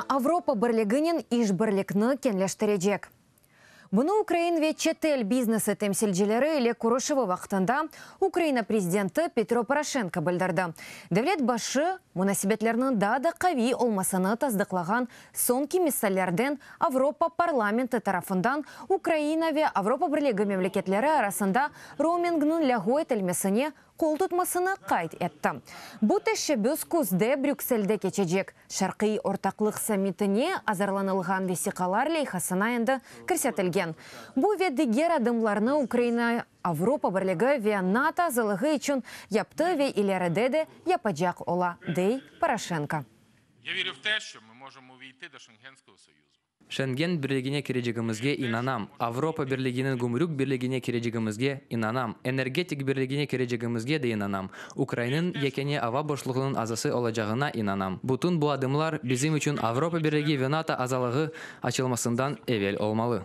Украина Авропа бірлігінен іш бірлікні кенлештірежек. Бұны Украин ве четел бизнесі темсілжелері еле Курышевы вақтында Украина президенті Петро Порошенко білдірді. Девлет башы мұнасибетлерінің дады қави олмасыны таздықлаған сонки миссаллерден Авропа парламенті тарафындан Украина ве Авропа бірлігі мемлекетлері арасында роумингның лягой тәлмесіне қол тұтмасыны қайт етті. Бұл тәші бөз күзде Брюксельде кечежек. Шарқи ортақлық саммитіне азарланылған весиқалар лейхасына енді кірсетілген. Бұл ведігер адымларны Украина Авропа бірлігі ве НАТО зылығы үшін япты ве илерідеді япаджақ ола, дей Порошенко. Я вірю в те, що ми можемо увійти до Шенгенського Союзу. Шенген бірлігіне кережігімізге инанам. Авропа бірлігінің гумрюк бірлігіне кережігімізге инанам. Энергетик бірлігіне кережігімізге де инанам. Украинын екене ава бошлығының азасы олачағына инанам. Бұтын бұл адымлар bizim үшін Авропа бірлігі ве НАТО азалығы açılmasından evvel olmalı.